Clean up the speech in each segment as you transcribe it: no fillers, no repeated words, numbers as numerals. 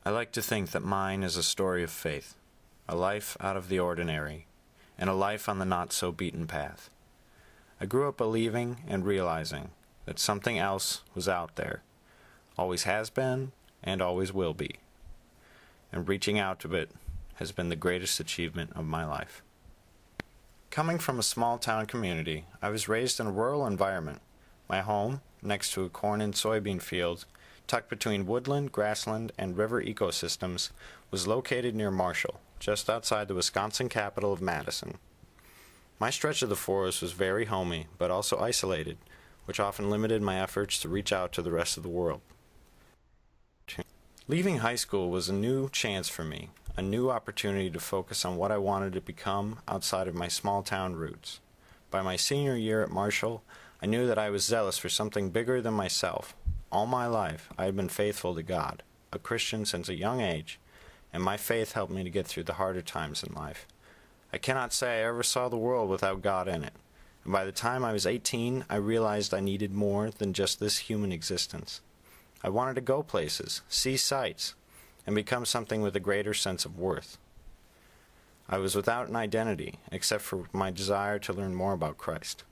I like to think that mine is a story of faith, a life out of the ordinary, and a life on the not-so-beaten path. I grew up believing and realizing that something else was out there, always has been, and always will be. And reaching out to it has been the greatest achievement of my life. Coming from a small-town community, I was raised in a rural environment. My home, next to a corn and soybean field, tucked between woodland, grassland, and river ecosystems, was located near Marshall, just outside the Wisconsin capital of Madison. My stretch of the forest was very homey, but also isolated, which often limited my efforts to reach out to the rest of the world. Leaving high school was a new chance for me, a new opportunity to focus on what I wanted to become outside of my small-town roots. By my senior year at Marshall, I knew that I was zealous for something bigger than myself. All my life, I had been faithful to God, a Christian since a young age, and my faith helped me to get through the harder times in life. I cannot say I ever saw the world without God in it, and by the time I was 18, I realized I needed more than just this human existence. I wanted to go places, see sights, and become something with a greater sense of worth. I was without an identity, except for my desire to learn more about Christ.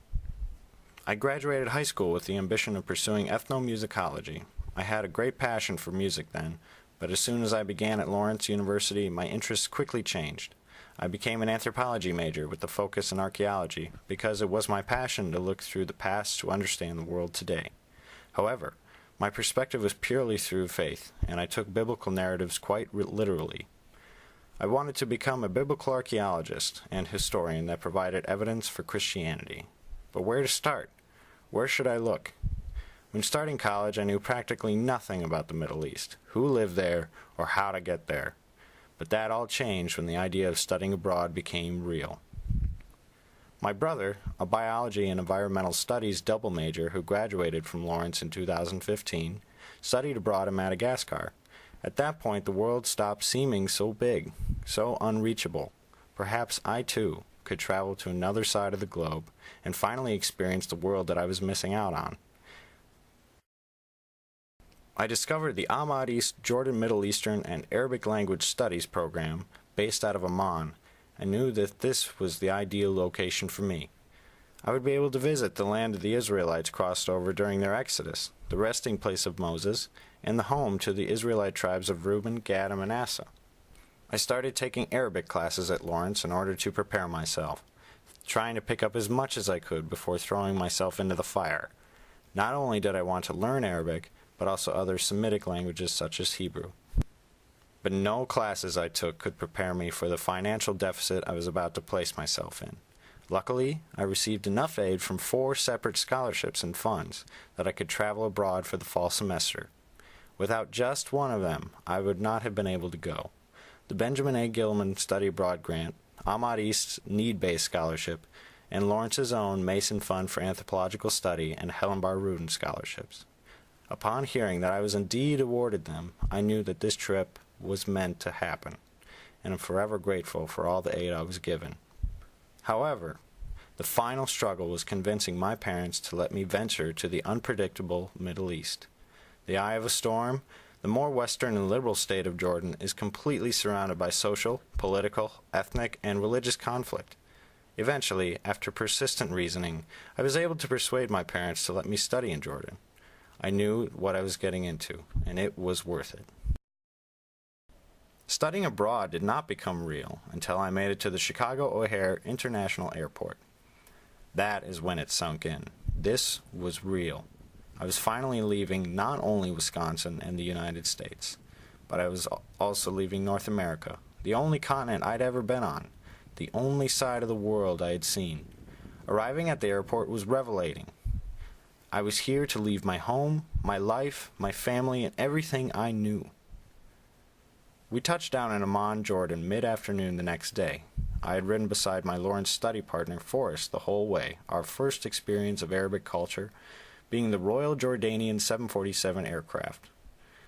I graduated high school with the ambition of pursuing ethnomusicology. I had a great passion for music then, but as soon as I began at Lawrence University, my interests quickly changed. I became an anthropology major with a focus in archaeology because it was my passion to look through the past to understand the world today. However, my perspective was purely through faith, and I took biblical narratives quite literally. I wanted to become a biblical archaeologist and historian that provided evidence for Christianity. But where to start? Where should I look? When starting college, I knew practically nothing about the Middle East, who lived there, or how to get there. But that all changed when the idea of studying abroad became real. My brother, a biology and environmental studies double major who graduated from Lawrence in 2015, studied abroad in Madagascar. At that point, the world stopped seeming so big, so unreachable. Perhaps I, too, could travel to another side of the globe and finally experience the world that I was missing out on. I discovered the Ahmad East Jordan Middle Eastern and Arabic Language Studies program based out of Amman. I knew that this was the ideal location for me. I would be able to visit the land the Israelites crossed over during their exodus, the resting place of Moses, and the home to the Israelite tribes of Reuben, Gad, and Manasseh. I started taking Arabic classes at Lawrence in order to prepare myself, trying to pick up as much as I could before throwing myself into the fire. Not only did I want to learn Arabic, but also other Semitic languages such as Hebrew. But no classes I took could prepare me for the financial deficit I was about to place myself in. Luckily, I received enough aid from 4 separate scholarships and funds that I could travel abroad for the fall semester. Without just one of them, I would not have been able to go. The Benjamin A. Gilman Study Abroad Grant, Ahmad East's Need-Based Scholarship, and Lawrence's own Mason Fund for Anthropological Study and Helen Barr Rudin scholarships. Upon hearing that I was indeed awarded them, I knew that this trip was meant to happen, and am forever grateful for all the aid I was given. However, the final struggle was convincing my parents to let me venture to the unpredictable Middle East. The eye of a storm, the more western and liberal state of Jordan is completely surrounded by social, political, ethnic, and religious conflict. Eventually, after persistent reasoning, I was able to persuade my parents to let me study in Jordan. I knew what I was getting into, and it was worth it. Studying abroad did not become real until I made it to the Chicago O'Hare International Airport. That is when it sunk in. This was real. I was finally leaving not only Wisconsin and the United States, but I was also leaving North America, the only continent I'd ever been on, the only side of the world I had seen. Arriving at the airport was revelating. I was here to leave my home, my life, my family, and everything I knew. We touched down in Amman, Jordan, mid-afternoon the next day. I had ridden beside my Lawrence study partner, Forrest, the whole way, our first experience of Arabic culture being the Royal Jordanian 747 aircraft.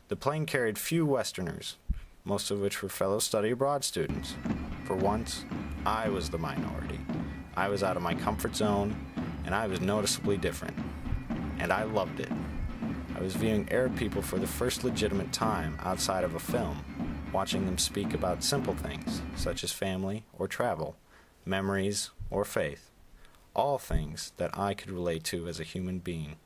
The plane carried few Westerners, most of which were fellow study abroad students. For once, I was the minority. I was out of my comfort zone, and I was noticeably different. And I loved it. I was viewing Arab people for the first legitimate time outside of a film. watching them speak about simple things, such as family or travel, memories or faith, all things that I could relate to as a human being.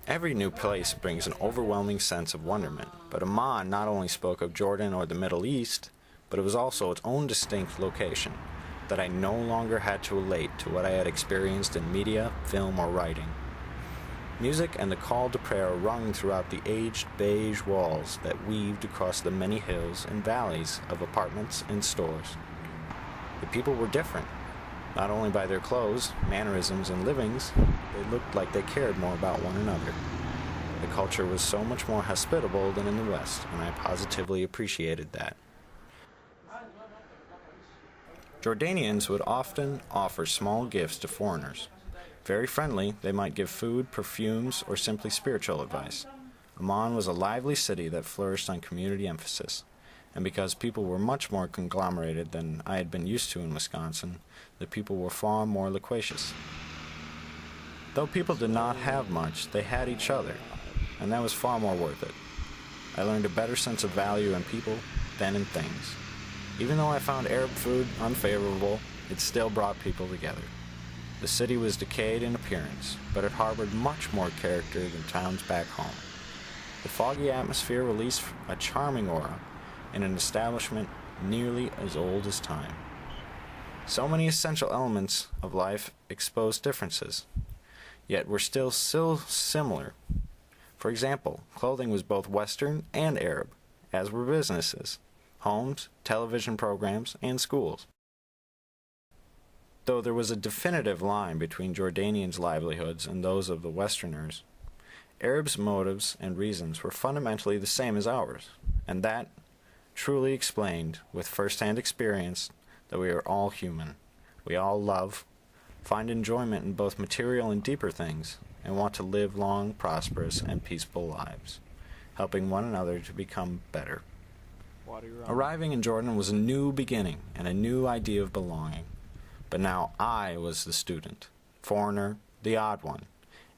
Every new place brings an overwhelming sense of wonderment, but Amman not only spoke of Jordan or the Middle East, but it was also its own distinct location, that I no longer had to relate to what I had experienced in media, film, or writing. Music and the call to prayer rung throughout the aged beige walls that weaved across the many hills and valleys of apartments and stores. The people were different, not only by their clothes, mannerisms, and livings. They looked like they cared more about one another. The culture was so much more hospitable than in the West, and I positively appreciated that. Jordanians would often offer small gifts to foreigners. Very friendly, they might give food, perfumes, or simply spiritual advice. Amman was a lively city that flourished on community emphasis, and because people were much more conglomerated than I had been used to in Wisconsin, the people were far more loquacious. Though people did not have much, they had each other, and that was far more worth it. I learned a better sense of value in people than in things. Even though I found Arab food unfavorable, it still brought people together. The city was decayed in appearance, but it harbored much more character than towns back home. The foggy atmosphere released a charming aura in an establishment nearly as old as time. So many essential elements of life exposed differences, yet were still so similar. For example, clothing was both Western and Arab, as were businesses, homes, television programs, and schools. Though there was a definitive line between Jordanians' livelihoods and those of the Westerners, Arabs' motives and reasons were fundamentally the same as ours, and that truly explained, with first-hand experience, that we are all human. We all love, find enjoyment in both material and deeper things, and want to live long, prosperous, and peaceful lives, helping one another to become better. Arriving in Jordan was a new beginning and a new idea of belonging. But now I was the student, foreigner, the odd one,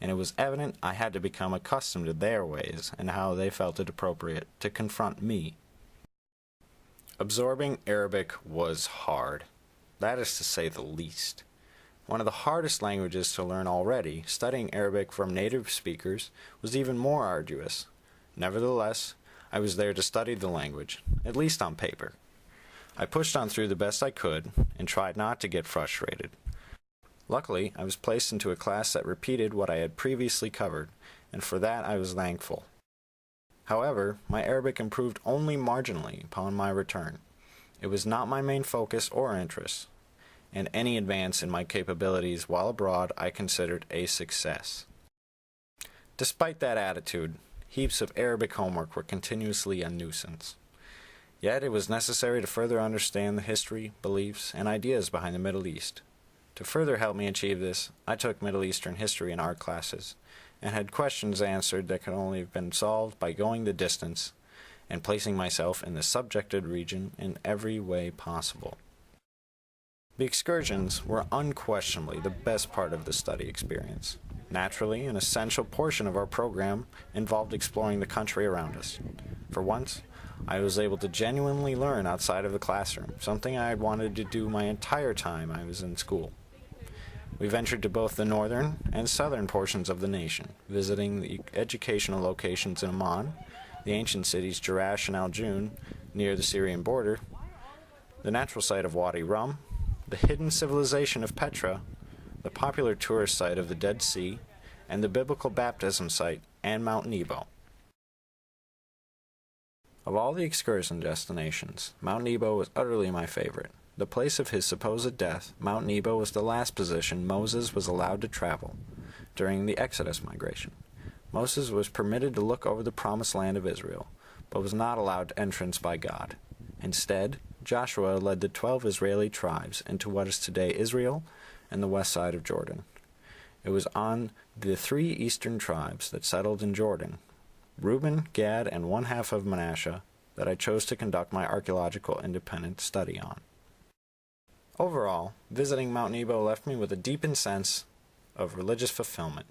and it was evident I had to become accustomed to their ways and how they felt it appropriate to confront me. Absorbing Arabic was hard. That is to say the least. One of the hardest languages to learn already, studying Arabic from native speakers was even more arduous. Nevertheless, I was there to study the language, at least on paper. I pushed on through the best I could and tried not to get frustrated. Luckily, I was placed into a class that repeated what I had previously covered, and for that I was thankful. However, my Arabic improved only marginally upon my return. It was not my main focus or interest, and any advance in my capabilities while abroad I considered a success. Despite that attitude, heaps of Arabic homework were continuously a nuisance. Yet it was necessary to further understand the history, beliefs, and ideas behind the Middle East. To further help me achieve this, I took Middle Eastern history in art classes, and had questions answered that could only have been solved by going the distance and placing myself in the subjected region in every way possible. The excursions were unquestionably the best part of the study experience. Naturally, an essential portion of our program involved exploring the country around us. For once, I was able to genuinely learn outside of the classroom, something I had wanted to do my entire time I was in school. We ventured to both the northern and southern portions of the nation, visiting the educational locations in Amman, the ancient cities Jerash and Al-Jun near the Syrian border, the natural site of Wadi Rum, the hidden civilization of Petra, the popular tourist site of the Dead Sea, and the biblical baptism site and Mount Nebo. Of all the excursion destinations, Mount Nebo was utterly my favorite. The place of his supposed death, Mount Nebo was the last position Moses was allowed to travel during the Exodus migration. Moses was permitted to look over the promised land of Israel, but was not allowed entrance by God. Instead, Joshua led the 12 Israeli tribes into what is today Israel and the west side of Jordan. It was on the 3 eastern tribes that settled in Jordan, Reuben, Gad, and one half of Manasseh, that I chose to conduct my archaeological independent study on. Overall, visiting Mount Nebo left me with a deepened sense of religious fulfillment.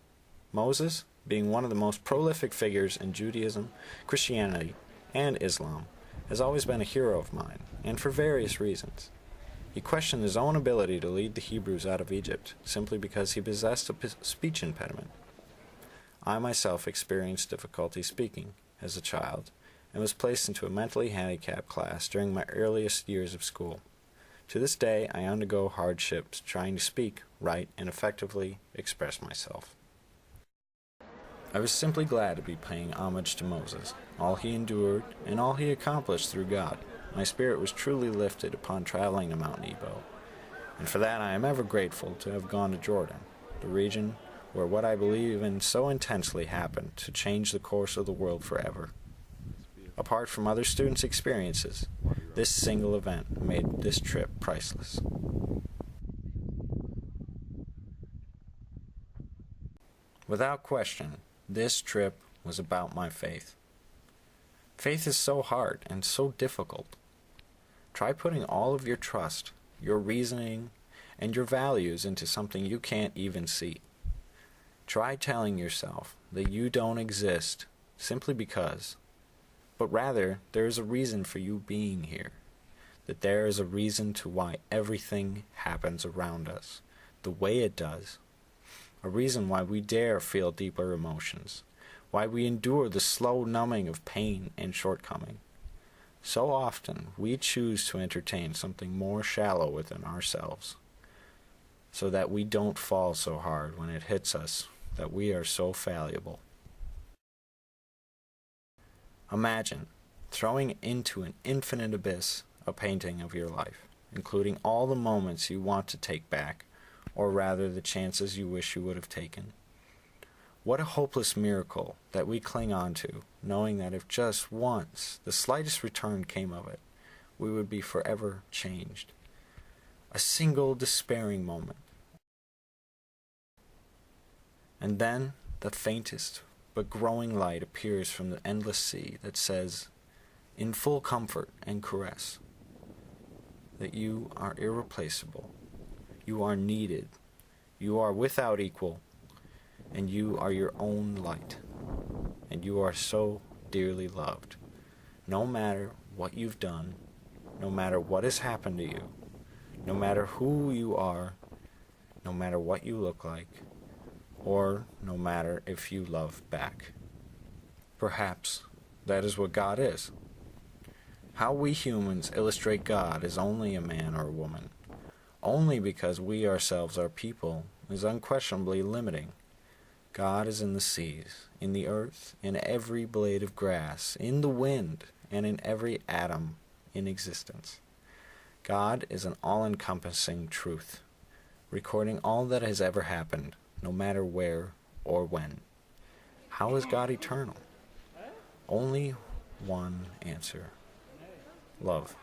Moses, being one of the most prolific figures in Judaism, Christianity, and Islam, has always been a hero of mine, and for various reasons. He questioned his own ability to lead the Hebrews out of Egypt simply because he possessed a speech impediment. I myself experienced difficulty speaking as a child and was placed into a mentally handicapped class during my earliest years of school. To this day, I undergo hardships trying to speak, write, and effectively express myself. I was simply glad to be paying homage to Moses, all he endured, and all he accomplished through God. My spirit was truly lifted upon traveling to Mount Nebo, and for that I am ever grateful to have gone to Jordan, the region where what I believe in so intensely happened to change the course of the world forever. Apart from other students' experiences, this single event made this trip priceless. Without question, this trip was about my faith. Faith is so hard and so difficult. Try putting all of your trust, your reasoning, and your values into something you can't even see. Try telling yourself that you don't exist simply because, but rather there is a reason for you being here, that there is a reason to why everything happens around us the way it does, a reason why we dare feel deeper emotions, why we endure the slow numbing of pain and shortcoming. So often we choose to entertain something more shallow within ourselves, so that we don't fall so hard when it hits us that we are so fallible. Imagine throwing into an infinite abyss a painting of your life, including all the moments you want to take back, or rather the chances you wish you would have taken. What a hopeless miracle that we cling on to, knowing that if just once the slightest return came of it, we would be forever changed. A single despairing moment. And then the faintest but growing light appears from the endless sea that says, in full comfort and caress, that you are irreplaceable, you are needed, you are without equal, and you are your own light, and you are so dearly loved. No matter what you've done, no matter what has happened to you, no matter who you are, no matter what you look like, or no matter if you love back. Perhaps that is what God is. How we humans illustrate God as only a man or a woman, only because we ourselves are people, is unquestionably limiting. God is in the seas, in the earth, in every blade of grass, in the wind, and in every atom in existence. God is an all-encompassing truth, recording all that has ever happened, no matter where or when. How is God eternal? Only one answer: love.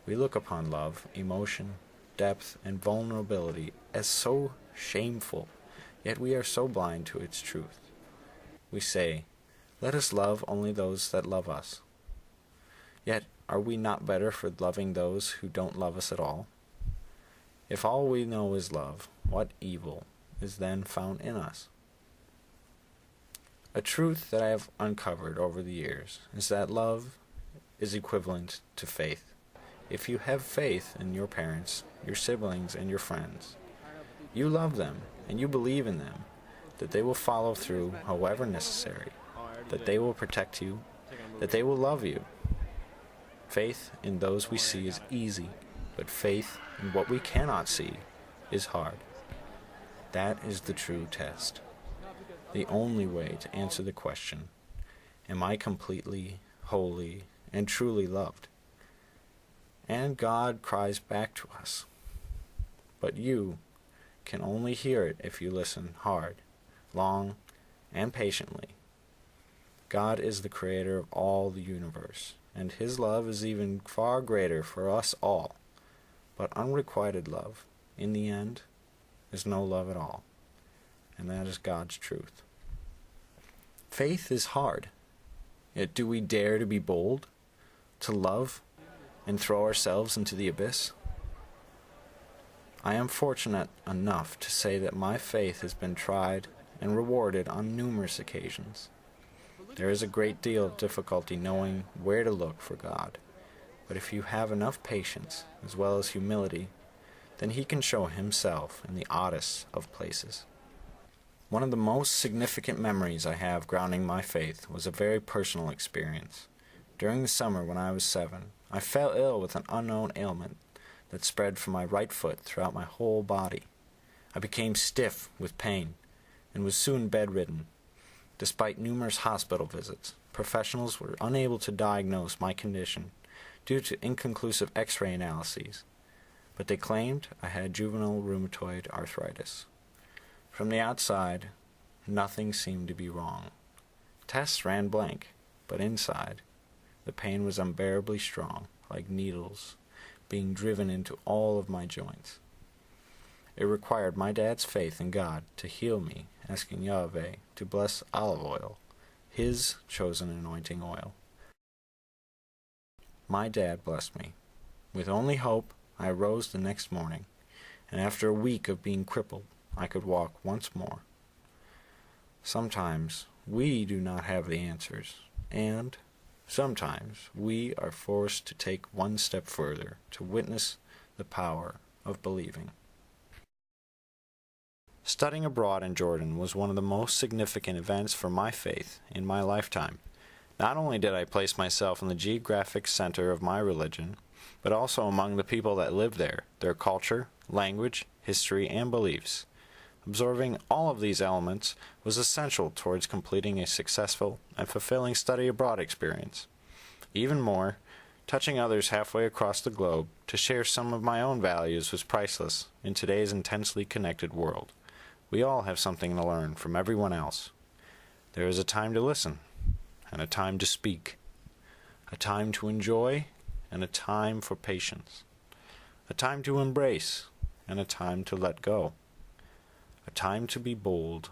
We look upon love, emotion, depth, and vulnerability as so shameful, yet we are so blind to its truth. We say, let us love only those that love us. Yet, are we not better for loving those who don't love us at all? If all we know is love, what evil is then found in us? A truth that I have uncovered over the years is that love is equivalent to faith. If you have faith in your parents, your siblings, and your friends, you love them and you believe in them, that they will follow through however necessary, that they will protect you, that they will love you. Faith in those we see is easy, but faith in what we cannot see is hard. That is the true test. The only way to answer the question, am I completely, wholly, and truly loved? And God cries back to us. But you can only hear it if you listen hard, long, and patiently. God is the creator of all the universe, and his love is even far greater for us all. But unrequited love, in the end, is no love at all, and that is God's truth. Faith is hard, yet do we dare to be bold, to love, and throw ourselves into the abyss? I am fortunate enough to say that my faith has been tried and rewarded on numerous occasions. There is a great deal of difficulty knowing where to look for God, but if you have enough patience, as well as humility, then He can show Himself in the oddest of places. One of the most significant memories I have grounding my faith was a very personal experience. During the summer when I was 7, I fell ill with an unknown ailment that spread from my right foot throughout my whole body. I became stiff with pain and was soon bedridden. Despite numerous hospital visits, professionals were unable to diagnose my condition due to inconclusive X-ray analyses, but they claimed I had juvenile rheumatoid arthritis. From the outside, nothing seemed to be wrong. Tests ran blank, but inside, the pain was unbearably strong, like needles being driven into all of my joints. It required my dad's faith in God to heal me, asking Yahweh to bless olive oil, His chosen anointing oil. My dad blessed me. With only hope, I arose the next morning, and after a week of being crippled, I could walk once more. Sometimes we do not have the answers, and sometimes we are forced to take one step further to witness the power of believing. Studying abroad in Jordan was one of the most significant events for my faith in my lifetime. Not only did I place myself in the geographic center of my religion, but also among the people that lived there, their culture, language, history, and beliefs. Absorbing all of these elements was essential towards completing a successful and fulfilling study abroad experience. Even more, touching others halfway across the globe to share some of my own values was priceless in today's intensely connected world. We all have something to learn from everyone else. There is a time to listen, and a time to speak, a time to enjoy, and a time for patience, a time to embrace, and a time to let go, a time to be bold,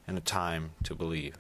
and a time to believe.